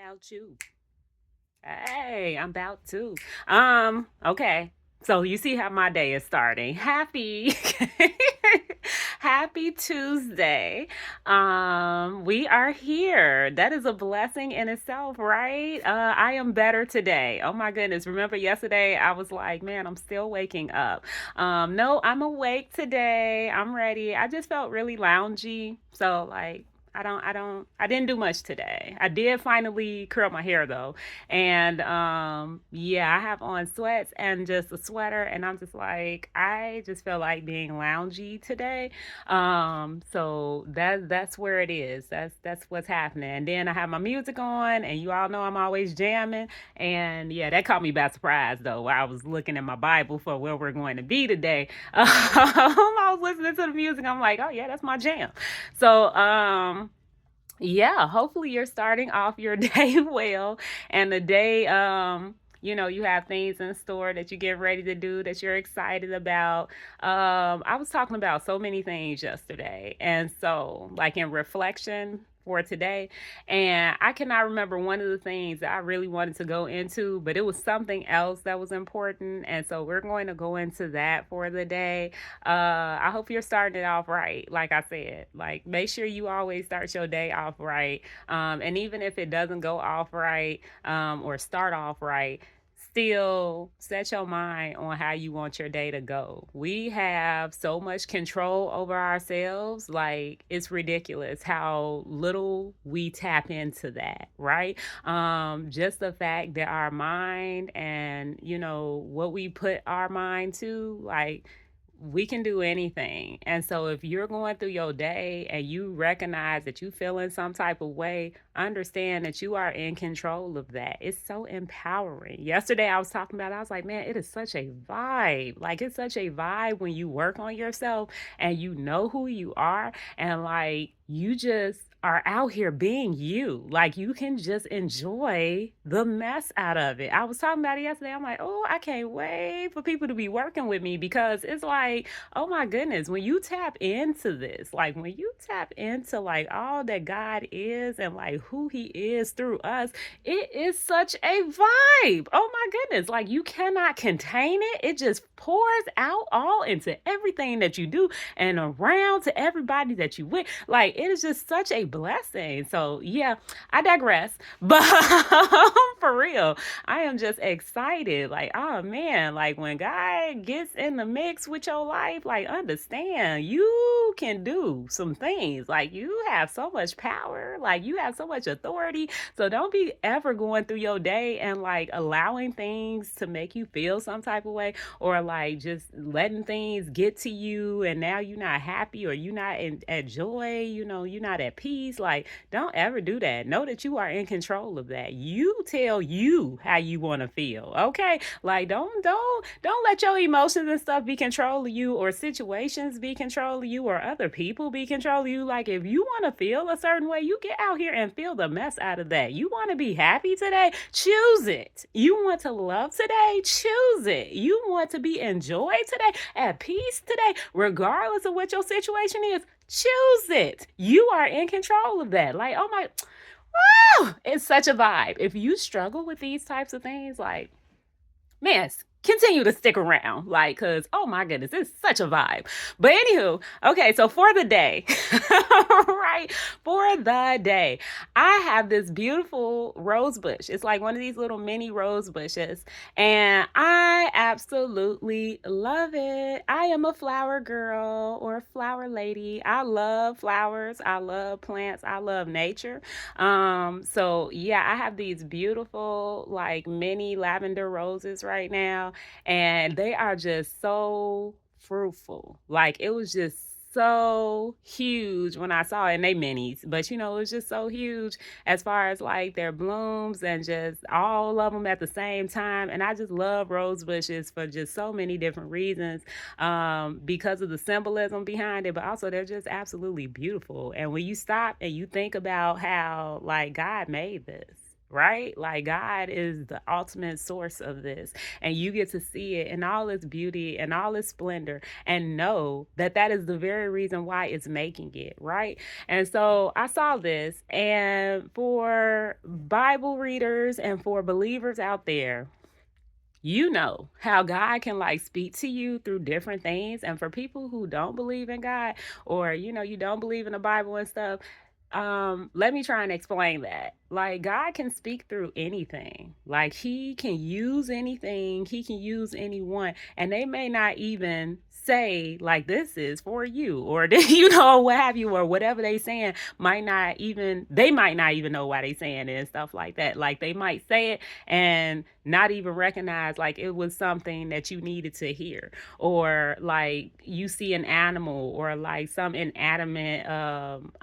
about you? Hey, I'm about to. Okay. So you see how my day is starting. Happy Happy Tuesday. We are here. That is a blessing in itself, right? I am better today. Oh my goodness. Remember yesterday I was like, man, I'm still waking up. No, I'm awake today. I'm ready. I just felt really loungy. So like I didn't do much today. I did finally curl my hair though. And yeah, I have on sweats and just a sweater, and I'm just like, I just feel like being loungy today. So that's where it is. That's what's happening. And then I have my music on, and you all know I'm always jamming. And yeah, that caught me by surprise though. While I was looking at my Bible for where we're going to be today. I was listening to the music. I'm like, oh yeah, that's my jam. So yeah, hopefully you're starting off your day well, and the day you have things in store that you get ready to do that you're excited about. I was talking about so many things yesterday, and so like in reflection for today, and I cannot remember one of the things that I really wanted to go into, but it was something else that was important, and so we're going to go into that for the day. I hope you're starting it off right. Like I said, like make sure you always start your day off right. And even if it doesn't go off right, or start off right, still set your mind on how you want your day to go. We have so much control over ourselves. Like it's ridiculous how little we tap into that, right? Just the fact that our mind and what we put our mind to, like we can do anything. And so if you're going through your day and you recognize that you feel in some type of way, understand that you are in control of that. It's so empowering. Yesterday I was talking about, I was like, man, it is such a vibe. Like it's such a vibe when you work on yourself and you know who you are, and like you just are out here being you. Like you can just enjoy the mess out of it. I was talking about it yesterday. I'm like, oh, I can't wait for people to be working with me, because it's like, oh my goodness, when you tap into this, like when you tap into like all that God is and like who he is through us, it is such a vibe. Oh my goodness. Like you cannot contain it. It just pours out all into everything that you do and around to everybody that you with. Like it is just such a blessing. So yeah, I digress. But for real, I am just excited. Like, oh man, like when God gets in the mix with your life, like understand you can do some things. Like you have so much power, like you have so much authority. So don't be ever going through your day and like allowing things to make you feel some type of way, or like just letting things get to you and now you're not happy, or you're not at joy, you're not at peace. Like don't ever do that. Know that you are in control of that. You tell you how you want to feel. Okay? Like don't let your emotions and stuff be control of you, or situations be control of you, or other people be control of you. Like if you want to feel a certain way, you get out here and feel the mess out of that. You want to be happy today? Choose it. You want to love today? Choose it. You want to be in joy today, at peace today, regardless of what your situation is? Choose it. You are in control of that. Like, oh my, oh, it's such a vibe. If you struggle with these types of things, like, man, continue to stick around, like, because oh my goodness, it's such a vibe. But anywho, okay, so for the day, right, for the day, I have this beautiful rose bush. It's like one of these little mini rose bushes, and I absolutely love it. I am a flower girl or flower lady. I love flowers, I love plants, I love nature. So yeah, I have these beautiful like mini lavender roses right now, and they are just so fruitful. Like it was just so huge when I saw it, and they minis, but it was just so huge as far as like their blooms and just all of them at the same time. And I just love rose bushes for just so many different reasons, because of the symbolism behind it, but also they're just absolutely beautiful. And when you stop and you think about how like God made this, right? Like God is the ultimate source of this, and you get to see it in all its beauty and all its splendor, and know that that is the very reason why it's making it, right? And so I saw this, and for Bible readers and for believers out there, you know how God can like speak to you through different things. And for people who don't believe in God, or you don't believe in the Bible and stuff, let me try and explain that. Like God can speak through anything. Like he can use anything, he can use anyone, and they may not even say like this is for you, or what have you, or whatever they saying might not even, they might not even know why they saying it and stuff like that. Like they might say it and not even recognize like it was something that you needed to hear, or like you see an animal or like some inanimate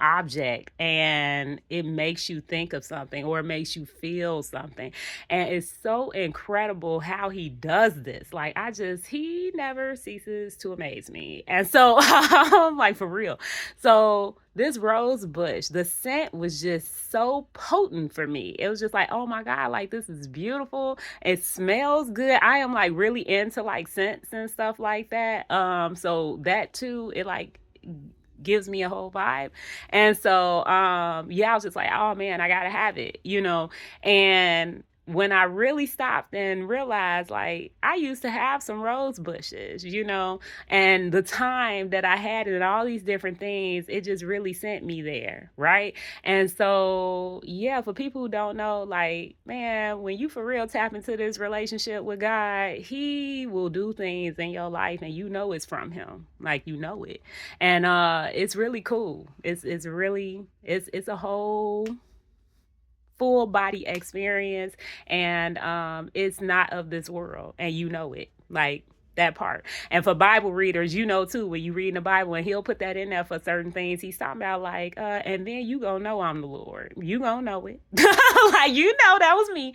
object, and it makes you think of something or it makes you feel something. And it's so incredible how he does this. Like he never ceases to amaze me. And so I'm like, for real. So this rose bush, the scent was just so potent for me. It was just like, oh my God, like this is beautiful. It smells good. I am like really into like scents and stuff like that. So that too, it like gives me a whole vibe. And so yeah, I was just like, oh man, I gotta have it. And when I really stopped and realized, like, I used to have some rose bushes, and the time that I had and all these different things, it just really sent me there, right? And so, yeah, for people who don't know, like, man, when you for real tap into this relationship with God, He will do things in your life, and you know it's from Him, like you know it, and it's really cool. It's a whole full body experience, and it's not of this world, and you know it, like that part. And for Bible readers, too, when you read the Bible, and he'll put that in there for certain things, he's talking about like and then you gonna know I'm the Lord, you gonna know it. Like, that was me.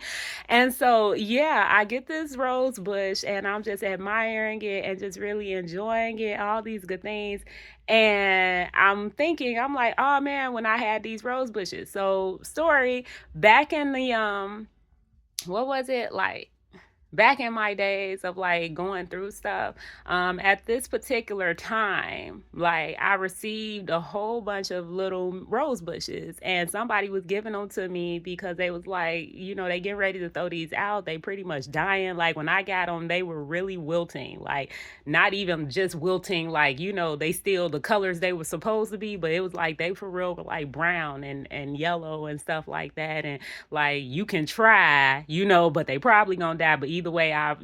And so yeah, I get this rose bush and I'm just admiring it and just really enjoying it, all these good things. And I'm like, oh man, when I had these rose bushes. So story, back in the what was it, like back in my days of like going through stuff, at this particular time, like I received a whole bunch of little rose bushes, and somebody was giving them to me because they was like, they getting ready to throw these out, they pretty much dying. Like when I got them, they were really wilting, like not even just wilting, like they still the colors they were supposed to be, but it was like they for real were like brown and yellow and stuff like that. And like you can try, but they probably gonna die. But either way, I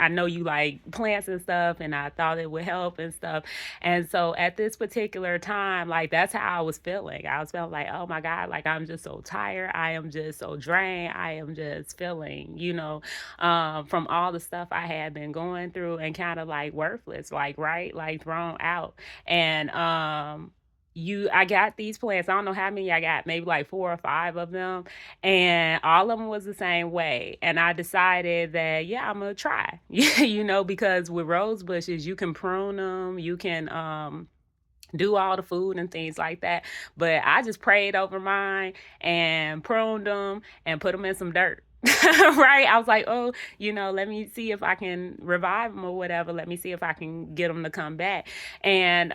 know you like plants and stuff, and I thought it would help and stuff. And so at this particular time, like that's how I was feeling. I was feeling like, oh my God, like I'm just so tired. I am just so drained. I am just feeling, from all the stuff I had been going through, and kind of like worthless, like right, like thrown out. And I got these plants. I don't know how many I got, maybe like 4 or 5 of them, and all of them was the same way. And I decided that yeah, I'm gonna try. Because with rose bushes you can prune them, you can do all the food and things like that. But I just prayed over mine and pruned them and put them in some dirt. Right? I was like, oh, let me see if I can revive them or whatever. Let me see if I can get them to come back. And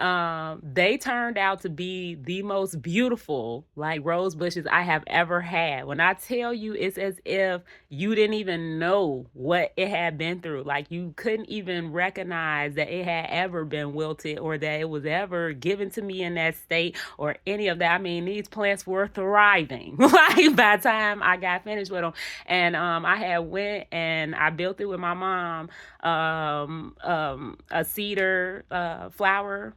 they turned out to be the most beautiful, like, rose bushes I have ever had. When I tell you, it's as if you didn't even know what it had been through. Like, you couldn't even recognize that it had ever been wilted, or that it was ever given to me in that state, or any of that. I mean, these plants were thriving, like, by the time I got finished with them. And I had went and I built it with my mom, a cedar flower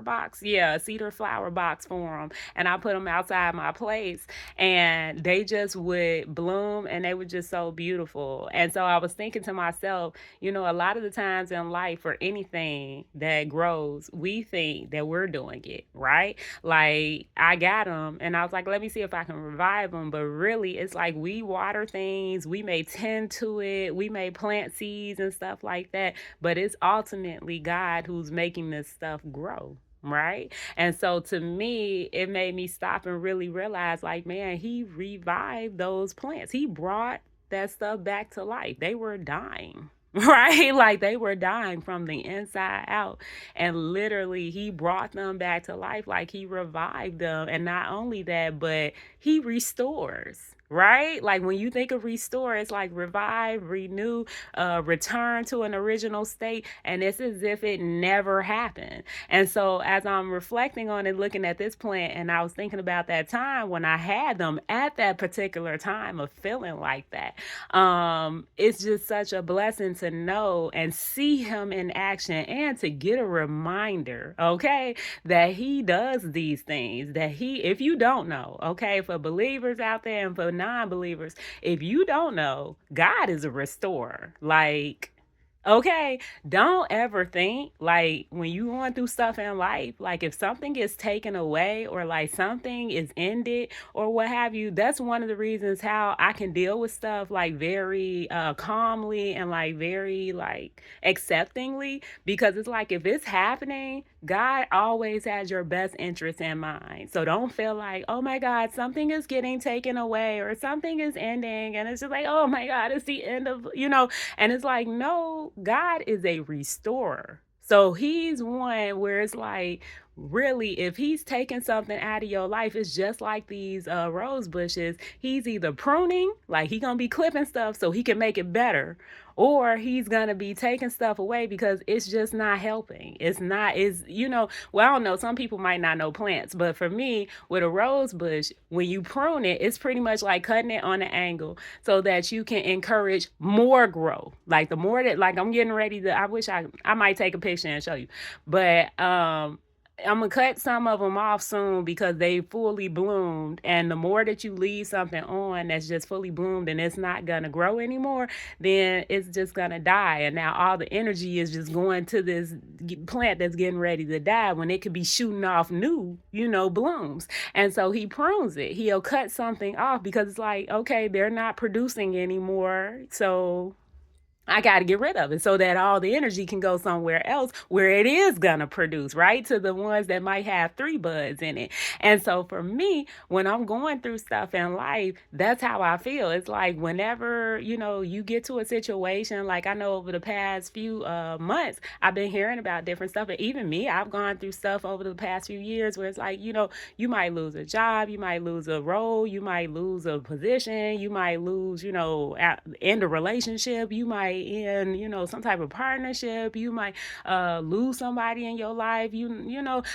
box. Yeah, a cedar flower box for them. And I put them outside my place, and they just would bloom, and they were just so beautiful. And so I was thinking to myself, a lot of the times in life, for anything that grows, we think that we're doing it, right? Like I got them and I was like, let me see if I can revive them. But really, it's like we water things, we may tend to it, we may plant seeds and stuff like that. But it's ultimately God who's making this stuff grow. right? And so to me, it made me stop and really realize, like, man, he revived those plants. He brought that stuff back to life. They were dying. Right? Like they were dying from the inside out. And literally, he brought them back to life. Like he revived them. And not only that, but he restores. Right? Like when you think of restore, it's like revive, renew, return to an original state. And it's as if it never happened. And so as I'm reflecting on it, looking at this plant, and I was thinking about that time when I had them at that particular time of feeling like that. It's just such a blessing to know and see him in action and to get a reminder, okay, that he does these things, that he, if you don't know, okay, for believers out there and for non-believers, if you don't know, God is a restorer. Like, okay, don't ever think like when you going through stuff in life, like if something is taken away or like something is ended or what have you, that's one of the reasons how I can deal with stuff like very calmly and like very like acceptingly, because it's like if it's happening, God always has your best interest in mind. So don't feel like, oh my God, something is getting taken away or something is ending and it's just like, oh my God, it's the end of, and it's like, no, God is a restorer. So he's one where it's like, really, if he's taking something out of your life, it's just like these rose bushes. He's either pruning, like he gonna be clipping stuff so he can make it better, or he's gonna be taking stuff away because it's just not helping. It's not, is well, I don't know, some people might not know plants, but for me, with a rose bush, when you prune it, it's pretty much like cutting it on an angle so that you can encourage more growth. Like the more that, like I'm getting ready to, I wish I might take a picture and show you, but I'm gonna cut some of them off soon because they fully bloomed. And the more that you leave something on that's just fully bloomed and it's not gonna grow anymore, then it's just gonna die. And now all the energy is just going to this plant that's getting ready to die when it could be shooting off new, blooms. And so he prunes it. He'll cut something off because it's like, okay, they're not producing anymore. So I got to get rid of it so that all the energy can go somewhere else where it is going to produce, right? To the ones that might have three buds in it. And so for me, when I'm going through stuff in life, that's how I feel. It's like whenever, you get to a situation, like I know over the past few months, I've been hearing about different stuff. And even me, I've gone through stuff over the past few years where it's like, you might lose a job, you might lose a role, you might lose a position, you might lose, end a relationship, you might in some type of partnership, you might lose somebody in your life,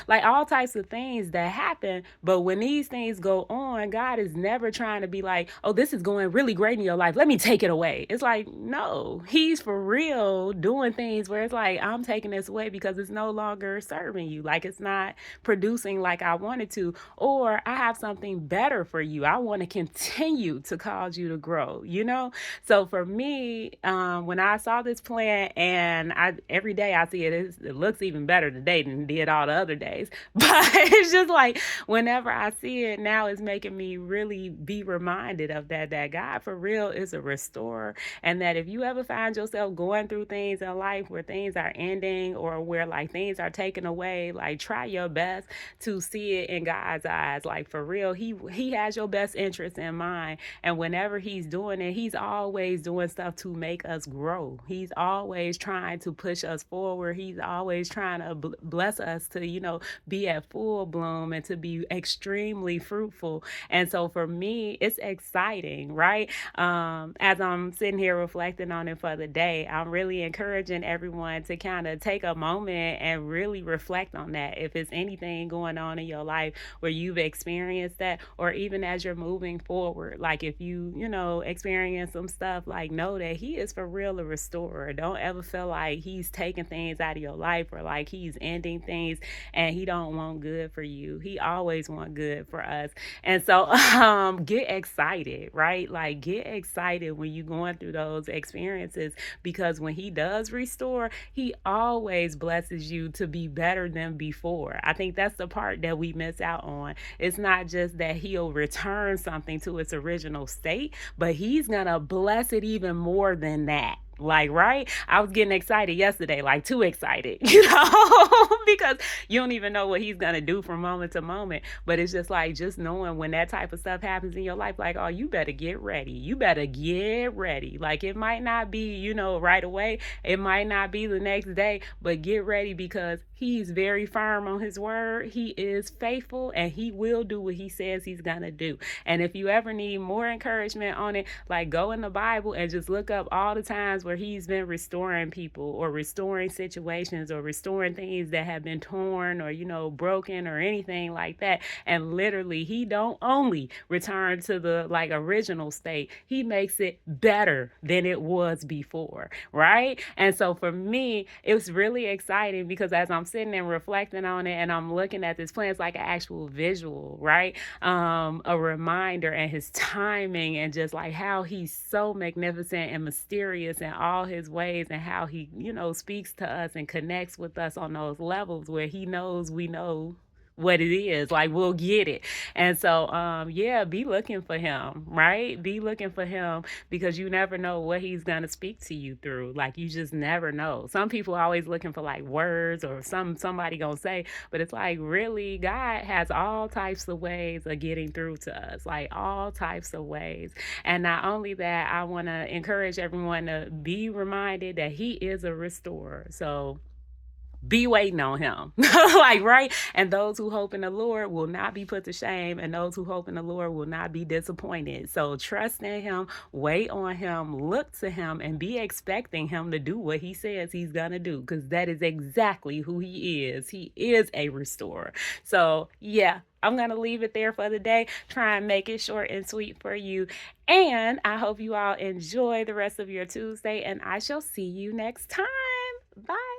like all types of things that happen. But when these things go on, God is never trying to be like, oh, this is going really great in your life, let me take it away. It's like, no, he's for real doing things where it's like, I'm taking this away because it's no longer serving you, like it's not producing like I wanted to, or I have something better for you. I want to continue to cause you to grow, So for me, when I saw this plant, and every day I see it, it looks even better today than it did all the other days. But it's just like whenever I see it now, it's making me really be reminded of that God for real is a restorer, and that if you ever find yourself going through things in life where things are ending or where like things are taken away, like try your best to see it in God's eyes. Like for real, he has your best interest in mind, and whenever he's doing it, he's always doing stuff to make us grow. He's always trying to push us forward. He's always trying to bless us to, be at full bloom and to be extremely fruitful. And so for me, it's exciting, right? As I'm sitting here reflecting on it for the day, I'm really encouraging everyone to kind of take a moment and really reflect on that. If it's anything going on in your life where you've experienced that, or even as you're moving forward, like if you, experience some stuff, like know that he is for real a restorer. Don't ever feel like he's taking things out of your life or like he's ending things and he don't want good for you. He always want good for us. And so get excited, right? Like get excited when you're going through those experiences, because when he does restore, he always blesses you to be better than before. I think that's the part that we miss out on. It's not just that he'll return something to its original state, but he's gonna bless it even more than that. Like, right? I was getting excited yesterday, like too excited, because you don't even know what he's gonna do from moment to moment. But it's just like just knowing when that type of stuff happens in your life, like, oh, you better get ready. You better get ready. Like it might not be, right away. It might not be the next day, but get ready because he's very firm on his word. He is faithful and he will do what he says he's gonna do. And if you ever need more encouragement on it, like go in the Bible and just look up all the times where he's been restoring people or restoring situations or restoring things that have been torn or, broken or anything like that. And literally, he don't only return to the like original state, he makes it better than it was before, right? And so for me, it was really exciting because as I'm sitting and reflecting on it and I'm looking at this plan, it's like an actual visual, right? A reminder and his timing and just like how he's so magnificent and mysterious in all his ways and how he, speaks to us and connects with us on those levels where he knows we know what it is, like we'll get it. And so yeah, be looking for him, right? Be looking for him because you never know what he's gonna speak to you through. Like you just never know. Some people are always looking for like words or somebody gonna say, but it's like really God has all types of ways of getting through to us, like all types of ways. And not only that, I want to encourage everyone to be reminded that he is a restorer. So be waiting on him. Like, right? And those who hope in the Lord will not be put to shame, and those who hope in the Lord will not be disappointed. So trust in him, wait on him, look to him, and be expecting him to do what he says he's gonna do, because that is exactly who he is. He is a restorer. So yeah, I'm going to leave it there for the day. Try and make it short and sweet for you. And I hope you all enjoy the rest of your Tuesday, and I shall see you next time. Bye.